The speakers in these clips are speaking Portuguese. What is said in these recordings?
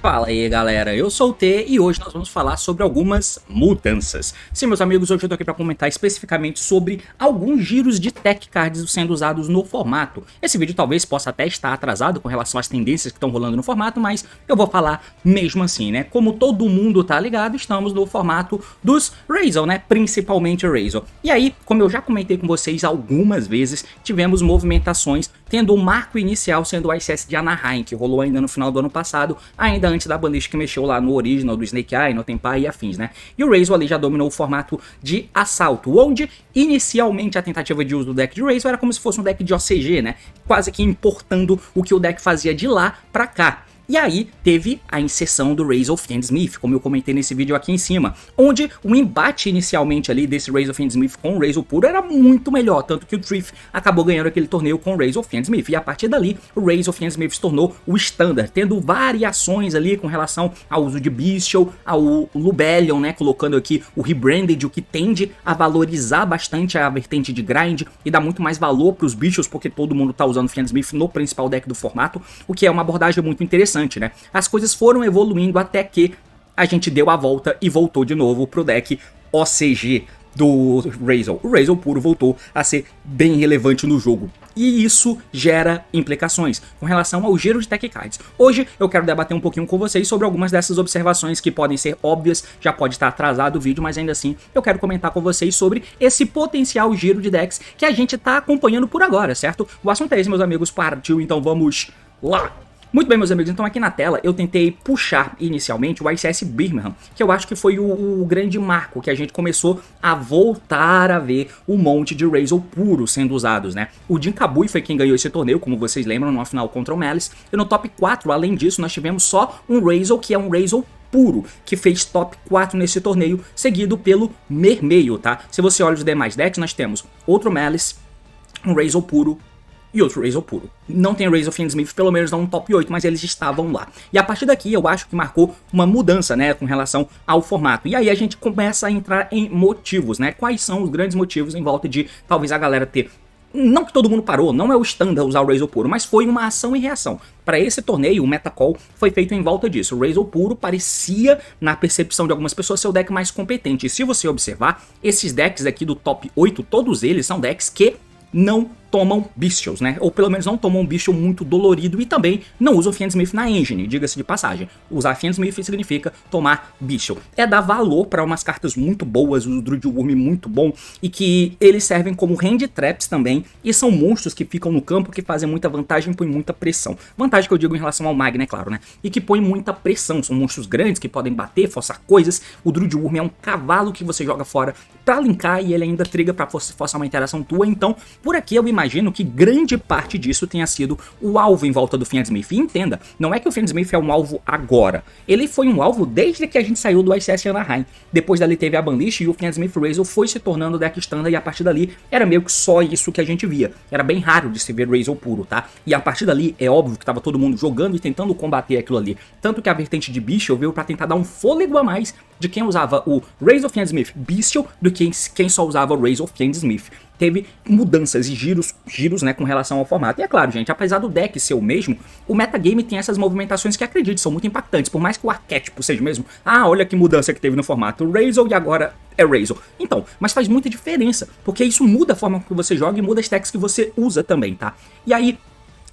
Fala aí galera, eu sou o T e hoje nós vamos falar sobre algumas mudanças. Sim, meus amigos, hoje eu tô aqui para comentar especificamente sobre alguns giros de tech cards sendo usados no formato. Esse vídeo talvez possa até estar atrasado com relação às tendências que estão rolando no formato, mas eu vou falar mesmo assim, né? Como todo mundo tá ligado, estamos no formato dos Razel, né? Principalmente Razel. E aí, como eu já comentei com vocês algumas vezes, tivemos movimentações tendo o marco inicial sendo o ICS de Anaheim, que rolou ainda no final do ano passado, ainda antes da banlist que mexeu lá no original do Snake Eye, no Tenpai e afins, né? E o Razel ali já dominou o formato de assalto, onde inicialmente a tentativa de uso do deck de Razel era como se fosse um deck de OCG, né? Quase que importando o que o deck fazia de lá pra cá. E aí teve a inserção do Razel Fiendsmith, como eu comentei nesse vídeo aqui em cima, onde o embate inicialmente ali desse Razel Fiendsmith com o Razel puro era muito melhor, tanto que o Triff acabou ganhando aquele torneio com o Razel Fiendsmith, e a partir dali o Razel Fiendsmith se tornou o standard, tendo variações ali com relação ao uso de Bestial, ao Lubellion, né, colocando aqui o Rebranded, o que tende a valorizar bastante a vertente de grind e dá muito mais valor para os bichos, porque todo mundo tá usando Fiendsmith no principal deck do formato, o que é uma abordagem muito interessante. Né? As coisas foram evoluindo até que a gente deu a volta e voltou de novo pro deck OCG do Razel. O Razel puro voltou a ser bem relevante no jogo. E isso gera implicações com relação ao giro de tech cards. Hoje eu quero debater um pouquinho com vocês sobre algumas dessas observações que podem ser óbvias, já pode estar atrasado o vídeo, mas ainda assim eu quero comentar com vocês sobre esse potencial giro de decks que a gente está acompanhando por agora, certo? O assunto é esse, meus amigos, partiu, então vamos lá! Muito bem, meus amigos, então aqui na tela eu tentei puxar inicialmente o ICS Birmingham, que eu acho que foi o grande marco que a gente começou a voltar a ver um monte de Razel puro sendo usados, né? O Jin Kabui foi quem ganhou esse torneio, como vocês lembram, numa final contra o Malice, e no top 4, além disso, nós tivemos só um Razel que é um Razel puro, que fez top 4 nesse torneio, seguido pelo Mermeio, tá? Se você olha os demais decks, nós temos outro Malice, um Razel puro, e outro Razel puro. Não tem Razel Fiendsmith, pelo menos não no top 8, mas eles estavam lá. E a partir daqui eu acho que marcou uma mudança, né, com relação ao formato. E aí a gente começa a entrar em motivos, né? Quais são os grandes motivos em volta de talvez a galera ter... Não que todo mundo parou, não é o standard usar o Razel puro, mas foi uma ação e reação. Para esse torneio, o metacall foi feito em volta disso. O Razel puro parecia, na percepção de algumas pessoas, ser o deck mais competente. E se você observar, esses decks aqui do top 8, todos eles são decks que não tomam Bestials, né? Ou pelo menos não tomam um Bestial muito dolorido e também não usam Fiendsmith na engine, diga-se de passagem. Usar Fiendsmith significa tomar Bestial. É dar valor para umas cartas muito boas, o Druid Worm muito bom, e que eles servem como hand traps também, e são monstros que ficam no campo, que fazem muita vantagem e põem muita pressão. Vantagem que eu digo em relação ao Magna, é claro, né? E que põe muita pressão, são monstros grandes que podem bater, forçar coisas. O Druid Worm é um cavalo que você joga fora pra linkar e ele ainda triga pra forçar uma interação tua, então por aqui eu imagino que grande parte disso tenha sido o alvo em volta do Fiendsmith. E entenda, não é que o Fiendsmith é um alvo agora. Ele foi um alvo desde que a gente saiu do ICS Anaheim. Depois dali teve a banlist e o Fiendsmith Razel foi se tornando deck standard e a partir dali era meio que só isso que a gente via. Era bem raro de se ver Razel puro, tá? E a partir dali é óbvio que tava todo mundo jogando e tentando combater aquilo ali. Tanto que a vertente de Bestial veio pra tentar dar um fôlego a mais de quem usava o Razel Fiendsmith Bestial do que quem só usava o Razel Fiendsmith. Teve mudanças e giros, né, com relação ao formato. E é claro, gente, apesar do deck ser o mesmo, o metagame tem essas movimentações que, acredite, são muito impactantes. Por mais que o arquétipo seja o mesmo, olha que mudança que teve no formato Razel e agora é Razel. Então, mas faz muita diferença, porque isso muda a forma que você joga e muda as decks que você usa também, tá? E aí,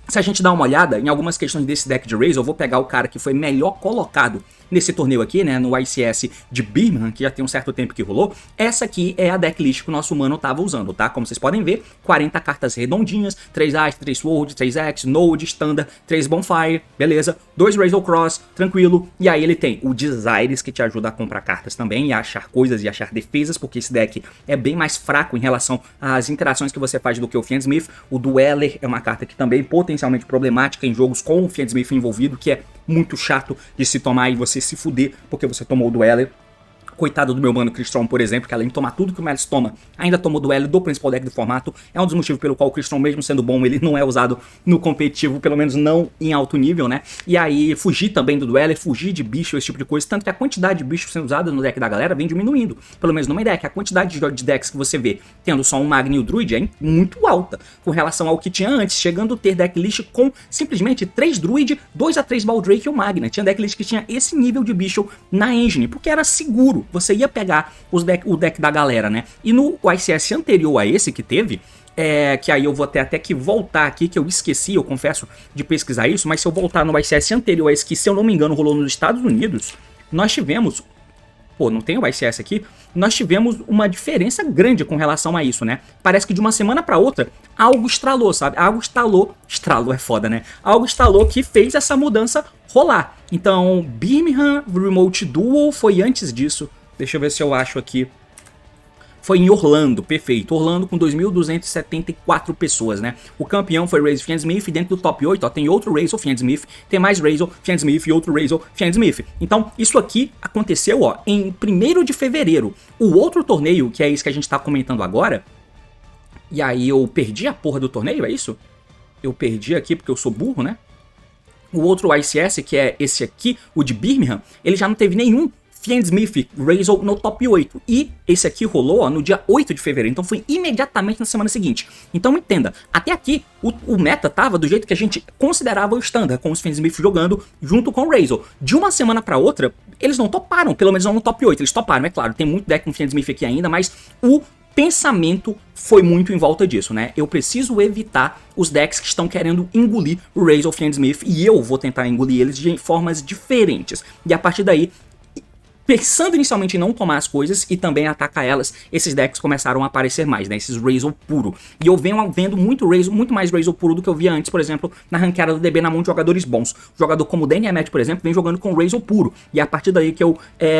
se a gente dá uma olhada em algumas questões desse deck de Razel, eu vou pegar o cara que foi melhor colocado nesse torneio aqui, né, no ICS de Birmingham, que já tem um certo tempo que rolou. Essa aqui é a decklist que o nosso mano tava usando, tá? Como vocês podem ver, 40 cartas redondinhas, 3 Ice, 3 Sword, 3 X, Node, Standard, 3 Bonfire, beleza? 2 Razel Cross, tranquilo. E aí ele tem o Desires, que te ajuda a comprar cartas também, e a achar coisas e achar defesas, porque esse deck é bem mais fraco em relação às interações que você faz do que o Fiendsmith. O Dweller é uma carta que também potencialmente problemática em jogos com o Fiendsmith envolvido, que é muito chato de se tomar e você se fuder porque você tomou o Dweller. Coitado do meu mano Cristron, por exemplo, que além de tomar tudo que o Melis toma, ainda tomou duelo do principal deck do formato. É um dos motivos pelo qual o Cristron, mesmo sendo bom, ele não é usado no competitivo, pelo menos não em alto nível, né? E aí, fugir também do duelo, fugir de bicho, esse tipo de coisa. Tanto que a quantidade de bichos sendo usados no deck da galera vem diminuindo. Pelo menos no main deck. A quantidade de decks que você vê tendo só um Magni e o Druid é muito alta com relação ao que tinha antes, chegando a ter decklist com simplesmente 3 Druid, 2 a 3 Baldrake e o Magna. Tinha decklist que tinha esse nível de bicho na engine, porque era seguro. Você ia pegar o deck da galera, né? E no ICS anterior a esse que teve, que aí eu vou ter até que voltar aqui, que eu esqueci, eu confesso, de pesquisar isso, mas se eu voltar no ICS anterior a esse, que se eu não me engano rolou nos Estados Unidos, nós tivemos... Pô, não tem o ICS aqui, nós tivemos uma diferença grande com relação a isso, né? Parece que de uma semana pra outra, algo estralou, sabe? Algo estralou é foda, né? Algo estralou que fez essa mudança rolar. Então, Birmingham Remote Duel foi antes disso. Deixa eu ver se eu acho aqui. Foi em Orlando, perfeito. Orlando com 2.274 pessoas, né? O campeão foi Razor Fiendsmith. Dentro do top 8, ó, tem outro Razor Fiendsmith, tem mais Razor Fiendsmith e outro Razor Fiendsmith. Então, isso aqui aconteceu, ó, em 1º de fevereiro. O outro torneio, que é esse que a gente tá comentando agora, e aí eu perdi a porra do torneio, é isso? Eu perdi aqui porque eu sou burro, né? O outro ICS, que é esse aqui, o de Birmingham, ele já não teve nenhum Fiendsmith Razor no top 8. E esse aqui rolou, ó, no dia 8 de fevereiro. Então foi imediatamente na semana seguinte. Então entenda, até aqui o meta tava do jeito que a gente considerava o standard, com os Fiendsmith jogando junto com o Razor. De uma semana pra outra, eles não toparam, pelo menos não no top 8. Eles toparam, é claro, tem muito deck com Fiendsmith aqui ainda, mas o pensamento foi muito em volta disso, né? Eu preciso evitar os decks que estão querendo engolir o Razor Fiendsmith e eu vou tentar engolir eles de formas diferentes. E a partir daí, pensando inicialmente em não tomar as coisas e também atacar elas, esses decks começaram a aparecer mais, né? Esses Razor puro. E eu venho vendo muito mais Razor puro do que eu via antes, por exemplo, na ranqueada do DB na mão de jogadores bons. Um jogador como o Danny Hammett, por exemplo, vem jogando com Razor puro. E é a partir daí que eu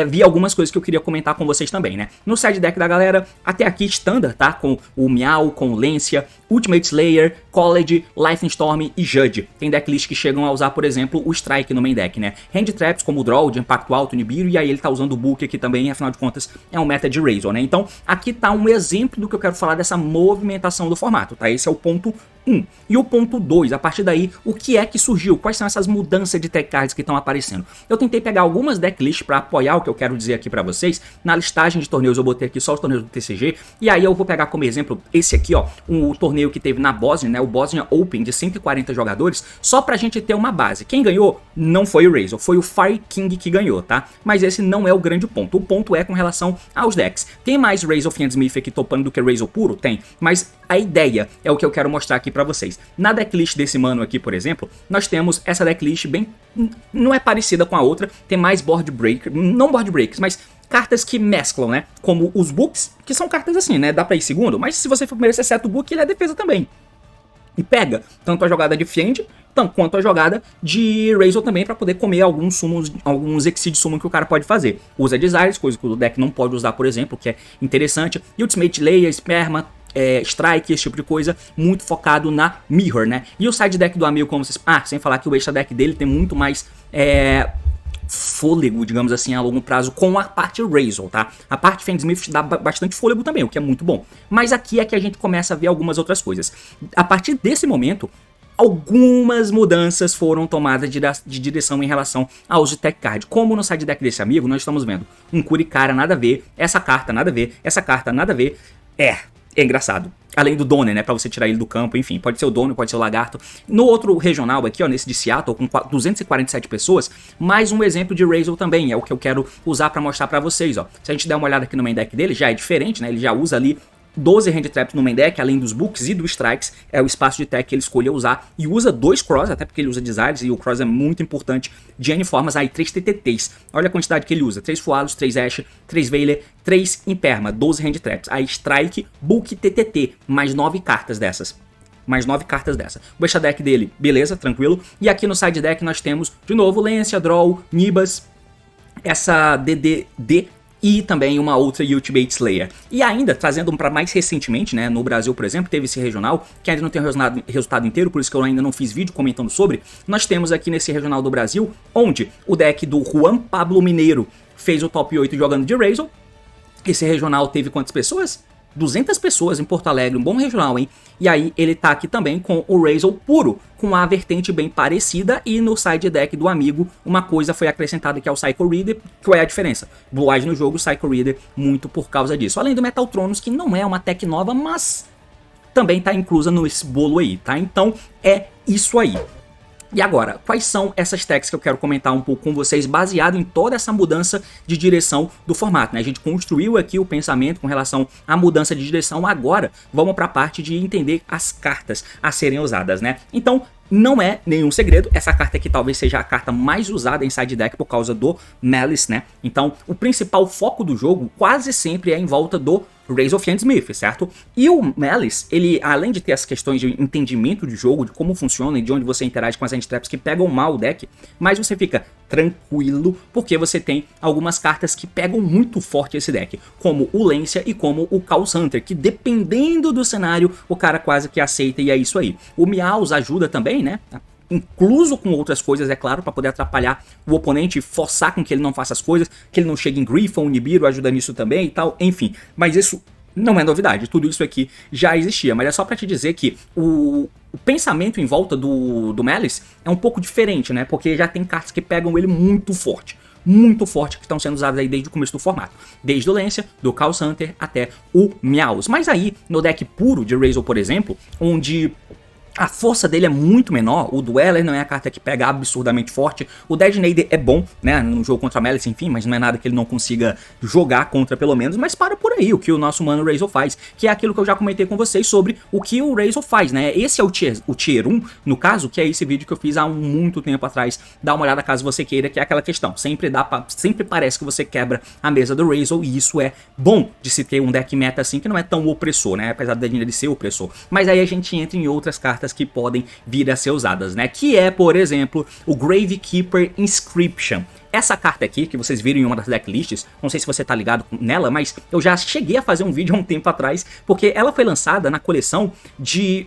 vi algumas coisas que eu queria comentar com vocês também, né? No side deck da galera, até aqui standard, tá? Com o Meow, com o Lancia, Ultimate Slayer, College, Lightning Storm e Judge. Tem decklist que chegam a usar, por exemplo, o Strike no main deck, né? Hand Traps como o Draw, de impacto alto, Nibiru, e aí ele tá usando o Book aqui também, afinal de contas, é um meta de Razor, né? Então, aqui tá um exemplo do que eu quero falar dessa movimentação do formato, tá? Esse é o ponto 1. E o ponto 2, a partir daí, o que é que surgiu? Quais são essas mudanças de tech cards que estão aparecendo? Eu tentei pegar algumas decklists para apoiar o que eu quero dizer aqui para vocês. Na listagem de torneios eu botei aqui só os torneios do TCG, e aí eu vou pegar como exemplo esse aqui, ó, o torneio que teve na Bosnia, né, o Bosnia Open de 140 jogadores, só pra gente ter uma base. Quem ganhou não foi o Razor, foi o Fire King que ganhou, tá? Mas esse não é o grande ponto. O ponto é com relação aos decks. Tem mais Razor Fiendsmith aqui topando do que Razor puro? Tem, mas a ideia é o que eu quero mostrar aqui pra vocês. Na decklist desse mano aqui, por exemplo, nós temos essa decklist bem... não é parecida com a outra, tem mais board breaker, não board breakers, mas cartas que mesclam, né? Como os books, que são cartas assim, né? Dá pra ir segundo, mas se você for primeiro, você seta o book, ele é defesa também. E pega tanto a jogada de Fiend, quanto a jogada de Razor também, pra poder comer alguns summons, alguns Exceed Summon que o cara pode fazer. Usa Desires, coisa que o deck não pode usar, por exemplo, que é interessante. E Ultimate Layer, Sperma, Strike, esse tipo de coisa, muito focado na Mirror, né? E o side deck do amigo, como vocês... sem falar que o extra deck dele tem muito mais... fôlego, digamos assim, a longo prazo com a parte Razor, tá? A parte Fiendsmith dá bastante fôlego também, o que é muito bom. Mas aqui é que a gente começa a ver algumas outras coisas. A partir desse momento, algumas mudanças foram tomadas de direção em relação ao uso de tech card. Como no side deck desse amigo, nós estamos vendo um Curicara nada a ver, essa carta nada a ver, essa carta nada a ver. É engraçado. Além do Donner, né, pra você tirar ele do campo, enfim, pode ser o Donner, pode ser o Lagarto. No outro regional aqui, ó, nesse de Seattle, com 247 pessoas, mais um exemplo de Razor também, é o que eu quero usar pra mostrar pra vocês, ó. Se a gente der uma olhada aqui no main deck dele, já é diferente, né, ele já usa ali 12 hand traps no main deck, além dos books e dos strikes, é o espaço de tech que ele escolheu usar, e usa 2 cross, até porque ele usa desires, e o cross é muito importante, de N formas, aí 3 TTTs, olha a quantidade que ele usa, 3 Fualos, 3 Ash, 3 Veiler, 3 Imperma, 12 hand traps, aí strike, book, TTT, mais 9 cartas dessas. Mais 9 cartas dessa. O extra deck dele, beleza, tranquilo, e aqui no side deck nós temos, de novo, Lancia, Draw, Nibas, essa DDD, e também uma outra Ultimate Slayer. E ainda, trazendo para mais recentemente, né, no Brasil, por exemplo, teve esse regional, que ainda não tem o resultado inteiro, por isso que eu ainda não fiz vídeo comentando sobre. Nós temos aqui nesse regional do Brasil, onde o deck do Juan Pablo Mineiro fez o top 8 jogando de Razor. Esse regional teve quantas pessoas? 200 pessoas em Porto Alegre, um bom regional, hein? E aí ele tá aqui também com o Razor puro, com a vertente bem parecida, e no side deck do amigo uma coisa foi acrescentada que é o Psycho Reader. Qual é a diferença? Blue Eyes no jogo, Psycho Reader muito por causa disso. Além do Metal Tronos, que não é uma tech nova, mas também tá inclusa nesse bolo aí, tá? Então é isso aí. E agora, quais são essas techs que eu quero comentar um pouco com vocês, baseado em toda essa mudança de direção do formato, né? A gente construiu aqui o pensamento com relação à mudança de direção, agora vamos para a parte de entender as cartas a serem usadas, né? Então, não é nenhum segredo, essa carta aqui talvez seja a carta mais usada em side deck por causa do Malice, né? Então, o principal foco do jogo quase sempre é em volta do Razor Fiendsmith, certo? E o Malice, ele, além de ter as questões de entendimento de jogo, de como funciona e de onde você interage com as handtraps que pegam mal o deck, mas você fica tranquilo, porque você tem algumas cartas que pegam muito forte esse deck, como o Lancia e como o Chaos Hunter, que dependendo do cenário, o cara quase que aceita e é isso aí. O Meows ajuda também, né? Incluso com outras coisas, é claro, para poder atrapalhar o oponente e forçar com que ele não faça as coisas, que ele não chegue em Griffon, Nibiru ajuda nisso também e tal, enfim. Mas isso não é novidade, tudo isso aqui já existia, mas é só para te dizer que o pensamento em volta do Malice é um pouco diferente, né? Porque já tem cartas que pegam ele muito forte, que estão sendo usadas aí desde o começo do formato. Desde o Lancia, do Chaos Hunter até o Meows. Mas aí, no deck puro de Razor, por exemplo, onde a força dele é muito menor, o Dweller não é a carta que pega absurdamente forte, o Dead Nader é bom, né, no jogo contra a Malice, enfim, mas não é nada que ele não consiga jogar contra pelo menos, mas para por aí o que o nosso mano Razor faz, que é aquilo que eu já comentei com vocês sobre o que o Razor faz, né, esse é o tier 1, no caso, que é esse vídeo que eu fiz há muito tempo atrás, dá uma olhada caso você queira, que é aquela questão, sempre parece que você quebra a mesa do Razor, e isso é bom de se ter um deck meta assim, que não é tão opressor, né, apesar do Dead Nader ser opressor, mas aí a gente entra em outras cartas que podem vir a ser usadas, né? Que é, por exemplo, o Gravekeeper Inscription. Essa carta aqui, que vocês viram em uma das decklists, não sei se você tá ligado nela, mas eu já cheguei a fazer um vídeo há um tempo atrás, porque ela foi lançada na coleção de...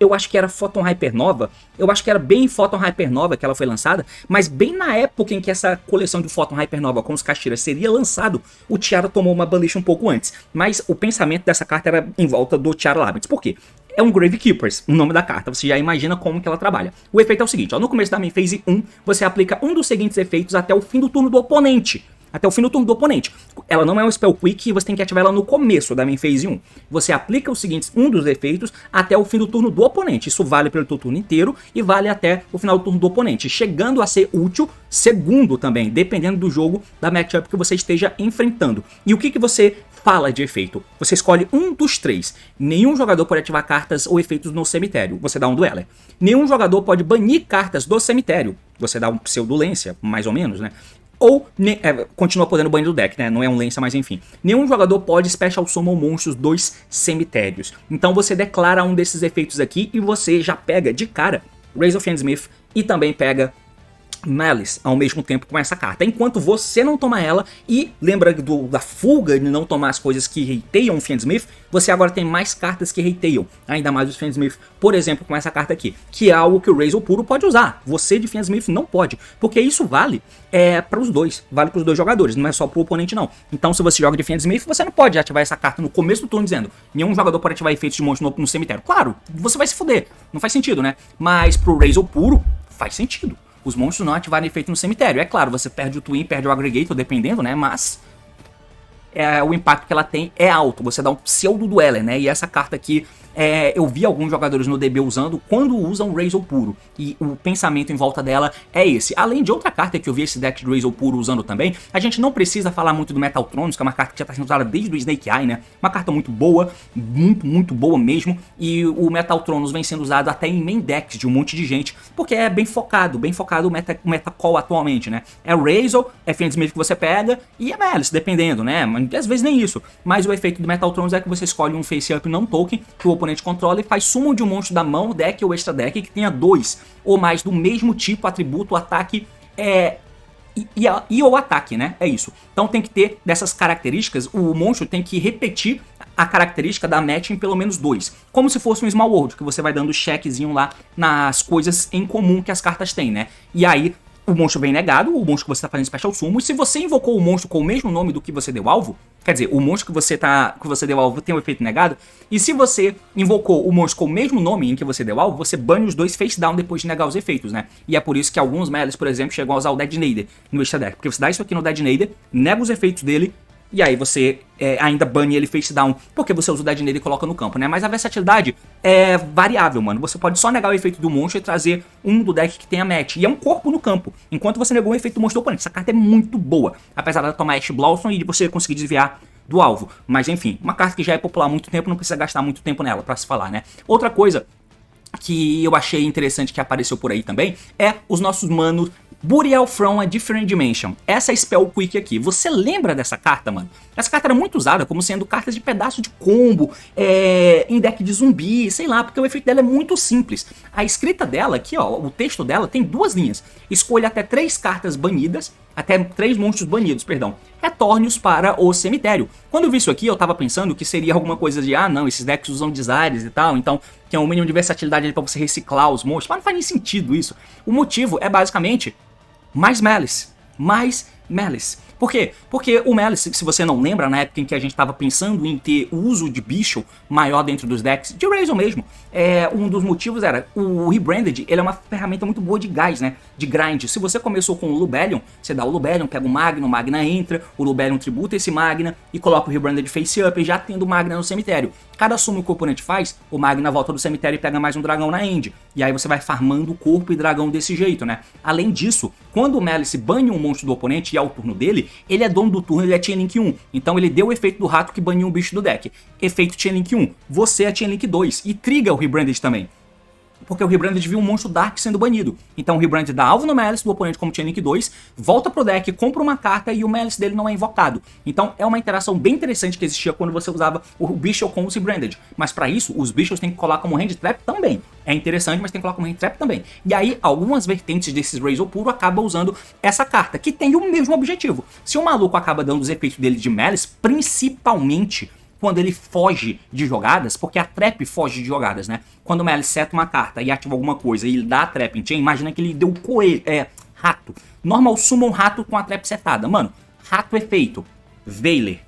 eu acho que era Photon Hypernova, eu acho que era bem Photon Hypernova que ela foi lançada, mas bem na época em que essa coleção de Photon Hypernova com os Kashtira seria lançado, o Tiara tomou uma banlist um pouco antes, mas o pensamento dessa carta era em volta do Tiara Labyrinth. Por quê? É um Gravekeepers, o nome da carta, você já imagina como que ela trabalha. O efeito é o seguinte, ó, no começo da main phase 1, você aplica um dos seguintes efeitos até o fim do turno do oponente. Até o fim do turno do oponente. Ela não é um spell quick e você tem que ativar ela no começo da main phase 1. Você aplica os seguintes, um dos efeitos, até o fim do turno do oponente. Isso vale pelo teu turno inteiro e vale até o final do turno do oponente, chegando a ser útil segundo também, dependendo do jogo, da matchup que você esteja enfrentando. E o que que você fala de efeito? Você escolhe um dos três. Nenhum jogador pode ativar cartas ou efeitos no cemitério. Você dá um Dweller. Nenhum jogador pode banir cartas do cemitério. Você dá um Pseudolência, mais ou menos, né? Ou continua podendo banir do deck, né? Não é um Lancia, mas enfim. Nenhum jogador pode Special Summon monstros dos cemitérios. Então você declara um desses efeitos aqui e você já pega de cara Razor Fiendsmith e também pega Malice ao mesmo tempo com essa carta, enquanto você não toma ela. E lembra da fuga de não tomar as coisas que hateiam o Fiendsmith, você agora tem mais cartas que hateiam ainda mais os Fiendsmith, por exemplo com essa carta aqui, que é algo que o Razor puro pode usar, você de Fiendsmith não pode, porque isso vale para os dois, vale para os dois jogadores, não é só para o oponente não. Então se você joga de Fiendsmith, você não pode ativar essa carta no começo do turno dizendo, nenhum jogador pode ativar efeitos de monstro no cemitério. Claro, você vai se fuder, não faz sentido, né? Mas pro Razor puro, faz sentido. Os monstros não ativarem efeito no cemitério. É claro, você perde o Twin, perde o Aggregator, dependendo, né? Mas o impacto que ela tem é alto. Você dá um pseudo-Dweller, né? E essa carta aqui, eu vi alguns jogadores no DB usando quando usam Razor puro. E o pensamento em volta dela é esse. Além de outra carta que eu vi esse deck de Razor puro usando também, a gente não precisa falar muito do Metal Tronos, que é uma carta que já está sendo usada desde o Snake Eye, né? Uma carta muito boa, muito boa mesmo. E o Metal Tronos vem sendo usado até em main decks de um monte de gente, porque é bem focado o meta call atualmente, né? É Razor, é Fiendsmith que você pega e é Malice, dependendo, né? Às vezes nem isso. Mas o efeito do Metal Tronos é que você escolhe um face-up não token que o oponente controla e faz summon de um monstro da mão, deck ou extra deck que tenha 2 ou mais do mesmo tipo, atributo, ataque e o ataque, né? É isso. Então tem que ter dessas características, o monstro tem que repetir a característica da match em pelo menos 2. Como se fosse um Small World, que você vai dando checkzinho lá nas coisas em comum que as cartas têm, né? E aí o monstro vem negado, o monstro que você tá fazendo Special Summon, e se você invocou o monstro com o mesmo nome do que você deu alvo, quer dizer, o monstro que você deu alvo tem um efeito negado, e se você invocou o monstro com o mesmo nome em que você deu alvo, você bane os dois face down depois de negar os efeitos, né? E é por isso que alguns Melees, por exemplo, chegam a usar o Detonator no extra deck, porque você dá isso aqui no Detonator, nega os efeitos dele, e aí você ainda bane ele face down, porque você usa o Detonator e coloca no campo, né? Mas a versatilidade é variável, mano. Você pode só negar o efeito do monstro e trazer um do deck que tenha match. E é um corpo no campo, enquanto você negou o efeito do monstro do oponente. Essa carta é muito boa, apesar de tomar Ash Blossom e de você conseguir desviar do alvo. Mas enfim, uma carta que já é popular há muito tempo, não precisa gastar muito tempo nela pra se falar, né? Outra coisa que eu achei interessante que apareceu por aí também é os nossos manos Burial from a Different Dimension. Essa é a Spell Quick aqui. Você lembra dessa carta, mano? Essa carta era muito usada como sendo cartas de pedaço de combo, em deck de zumbi, sei lá, porque o efeito dela é muito simples. A escrita dela aqui, ó, o texto dela tem 2 linhas. Escolha até 3 cartas banidas, até 3 monstros banidos, perdão. Retorne-os para o cemitério. Quando eu vi isso aqui, eu tava pensando que seria alguma coisa de, não, esses decks usam desaires e tal, então tem um mínimo de versatilidade ali pra você reciclar os monstros. Mas não faz nem sentido isso. O motivo é basicamente mais Malice. Mais Malice. Por quê? Porque o Malice, se você não lembra, na época em que a gente estava pensando em ter o uso de bicho maior dentro dos decks, de Razor mesmo, um dos motivos era o Rebranded, ele é uma ferramenta muito boa de gás, né? De grind. Se você começou com o Lubellion, você dá o Lubellion, pega o Magna, o Magna entra, o Lubellion tributa esse Magna e coloca o Rebranded face up, já tendo o Magna no cemitério. Cada sumo que o oponente faz, o Magna volta do cemitério e pega mais um dragão na end. E aí você vai farmando corpo e dragão desse jeito, né? Além disso, quando o Malice bane um monstro do oponente e é o turno dele, ele é dono do turno, ele é Chain Link 1. Então ele deu o efeito do rato que baniu um bicho do deck. Efeito Chain Link 1. Você é Chain Link 2. E triga o Rebranded também. Porque o Rebranded viu um monstro Dark sendo banido. Então o Rebranded dá alvo no Malice do oponente como Chain Link 2, volta pro deck, compra uma carta e o Malice dele não é invocado. Então é uma interação bem interessante que existia quando você usava o Bishop com o Rebranded. Mas para isso, os bichos tem que colar como Hand Trap também. É interessante, mas tem que colar como Hand Trap também. E aí, algumas vertentes desses Razor puro acabam usando essa carta, que tem o mesmo objetivo. Se o maluco acaba dando os efeitos dele de Malice, principalmente quando ele foge de jogadas, porque a trap foge de jogadas, né? Quando o Malice seta uma carta e ativa alguma coisa e ele dá a trap em chain, imagina que ele deu coelho, rato. Normal summon rato com a trap setada. Mano, rato é feito. Veiler,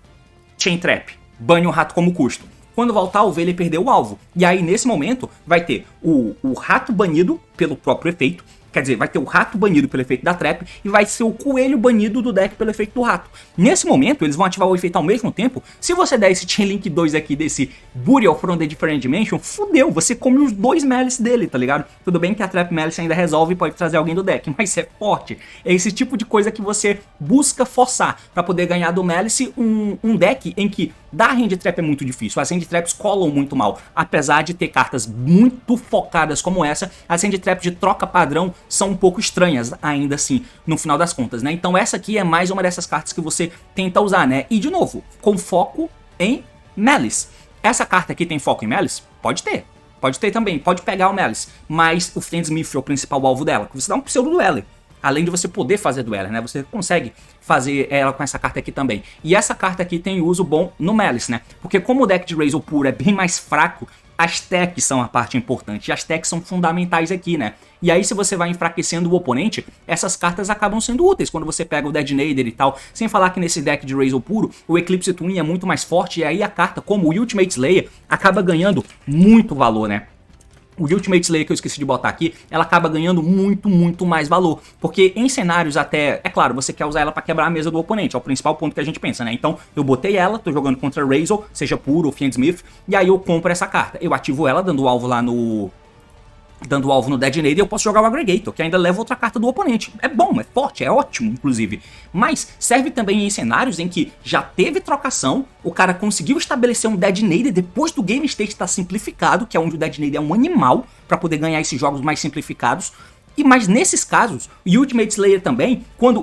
chain trap, bane o rato como custo. Quando voltar, o Veiler perdeu o alvo. E aí, nesse momento, vai ter o rato banido pelo próprio efeito. Quer dizer, vai ter o rato banido pelo efeito da trap e vai ser o coelho banido do deck pelo efeito do rato. Nesse momento, eles vão ativar o efeito ao mesmo tempo. Se você der esse Chain Link 2 aqui, desse Burial from the Different Dimension, fudeu, você come os 2 Malice dele, tá ligado? Tudo bem que a Trap Malice ainda resolve e pode trazer alguém do deck, mas é forte. É esse tipo de coisa que você busca forçar pra poder ganhar do Malice um deck em que dar Hand Trap é muito difícil. As Hand Traps colam muito mal. Apesar de ter cartas muito focadas como essa, as Hand Traps de troca padrão são um pouco estranhas ainda assim, no final das contas, né? Então essa aqui é mais uma dessas cartas que você tenta usar, né? E de novo, com foco em Malice. Essa carta aqui tem foco em Malice? Pode ter. Pode ter também, pode pegar o Malice. Mas o Fiendsmith é o principal alvo dela. Você dá um pseudo dueler. Além de você poder fazer dueler, né? Você consegue fazer ela com essa carta aqui também. E essa carta aqui tem uso bom no Malice, né? Porque como o deck de Razor puro é bem mais fraco, as techs são a parte importante. E as techs são fundamentais aqui, né? E aí se você vai enfraquecendo o oponente, essas cartas acabam sendo úteis quando você pega o Detonator e tal. Sem falar que nesse deck de Razor puro, o Eclipse Twin é muito mais forte. E aí a carta, como o Ultimate Slayer, acaba ganhando muito valor, né? O Ultimate Slayer que eu esqueci de botar aqui, ela acaba ganhando muito mais valor. Porque em cenários até, é claro, você quer usar ela pra quebrar a mesa do oponente, é o principal ponto que a gente pensa, né? Então eu botei ela, tô jogando contra Razor, seja puro ou Fiendsmith, e aí eu compro essa carta. Eu ativo ela, dando alvo lá no... dando alvo no Detonator, e eu posso jogar o Aggregator, que ainda leva outra carta do oponente. É bom, é forte, é ótimo, inclusive. Mas serve também em cenários em que já teve trocação, o cara conseguiu estabelecer um Detonator depois do game state estar simplificado, que é onde o Detonator é um animal, para poder ganhar esses jogos mais simplificados. Mas nesses casos, o Ultimate Slayer também, quando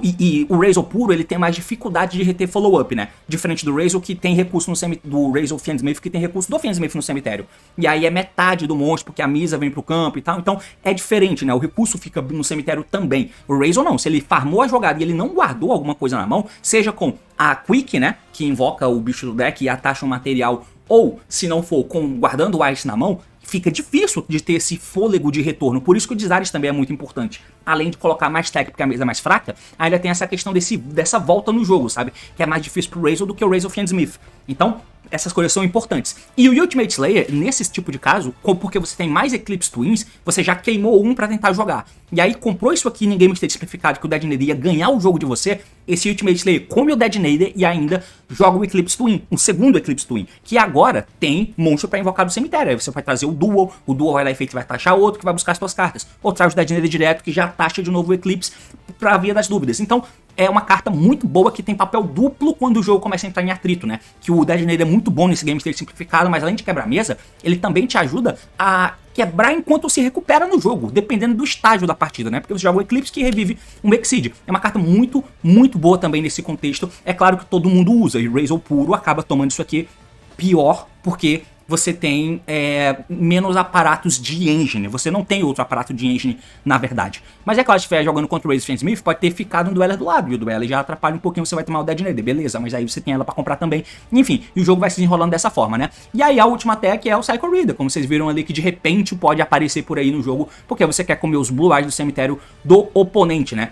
o Razor puro, ele tem mais dificuldade de reter follow-up, né? Diferente do Razor que tem recurso no do Razor Fiendsmith que tem recurso do Fiendsmith no cemitério. E aí é metade do monstro, porque a Misa vem pro campo e tal. Então é diferente, né? O recurso fica no cemitério também. O Razor não, se ele farmou a jogada e ele não guardou alguma coisa na mão, seja com a Quick, né? Que invoca o bicho do deck e atacha o material, ou se não for com guardando o Ice na mão, fica difícil de ter esse fôlego de retorno. Por isso que o Desires também é muito importante. Além de colocar mais tech porque a mesa é mais fraca, ainda tem essa questão dessa volta no jogo, sabe? Que é mais difícil pro Razel do que o Razel Fiendsmith. Então, essas coisas são importantes. E o Ultimate Slayer, nesse tipo de caso, porque você tem mais Eclipse Twins, você já queimou um pra tentar jogar. E aí comprou isso aqui em Game State simplificado, que o Detonator ia ganhar o jogo de você, esse Ultimate Slayer come o Detonator e ainda joga o Eclipse Twin, um segundo Eclipse Twin, que agora tem monstro pra invocar do cemitério. Aí você vai trazer o Dual vai dar efeito e vai taxar outro que vai buscar as suas cartas. Ou traz o Detonator direto que já taxa de novo o Eclipse pra via das dúvidas. Então, é uma carta muito boa que tem papel duplo quando o jogo começa a entrar em atrito, né? Que o Detonator é muito bom nesse Game State simplificado, mas além de quebrar a mesa, ele também te ajuda a quebrar enquanto se recupera no jogo, dependendo do estágio da partida, né? Porque você joga o Eclipse que revive um Exceed. É uma carta muito, muito boa também nesse contexto. É claro que todo mundo usa, e Razel puro acaba tomando isso aqui pior, porque você tem menos aparatos de engine. Você não tem outro aparato de engine, na verdade. Mas é claro, se estiver jogando contra o Razel Fiendsmith, pode ter ficado um Dweller do lado. E o Dweller já atrapalha um pouquinho, você vai tomar o Detonator, beleza. Mas aí você tem ela pra comprar também. Enfim, e o jogo vai se desenrolando dessa forma, né? E aí a última tech é o Psycho Reader. Como vocês viram ali, que de repente pode aparecer por aí no jogo, porque você quer comer os Blue Eyes do cemitério do oponente, né?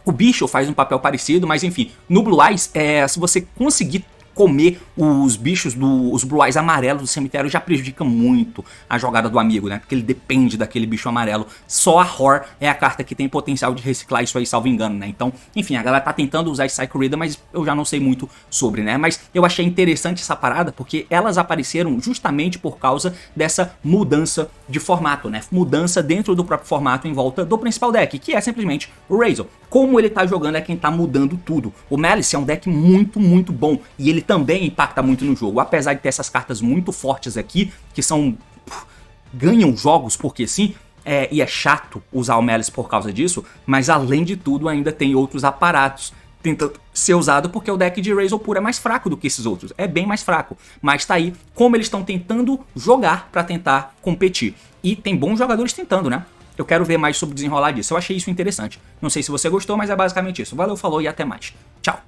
O bicho faz um papel parecido, mas enfim, no Blue Eyes, se você conseguir comer os bichos, os Blue Eyes amarelos do cemitério já prejudica muito a jogada do amigo, né? Porque ele depende daquele bicho amarelo. Só a Hor é a carta que tem potencial de reciclar isso aí, salvo engano, né? Então, enfim, a galera tá tentando usar esse Psycho Reader, mas eu já não sei muito sobre, né? Mas eu achei interessante essa parada, porque elas apareceram justamente por causa dessa mudança de formato, né? Mudança dentro do próprio formato em volta do principal deck, que é simplesmente o Razel. Como ele tá jogando é quem tá mudando tudo. O Malice é um deck muito, muito bom, e ele também impacta muito no jogo, apesar de ter essas cartas muito fortes aqui, que são... ganham jogos porque sim, e é chato usar o Malice por causa disso, mas além de tudo ainda tem outros aparatos tentando ser usado, porque o deck de Razel puro é mais fraco do que esses outros, é bem mais fraco, mas tá aí como eles estão tentando jogar pra tentar competir, e tem bons jogadores tentando, né? Eu quero ver mais sobre o desenrolar disso, eu achei isso interessante. Não sei se você gostou, mas é basicamente isso. Valeu, falou e até mais. Tchau!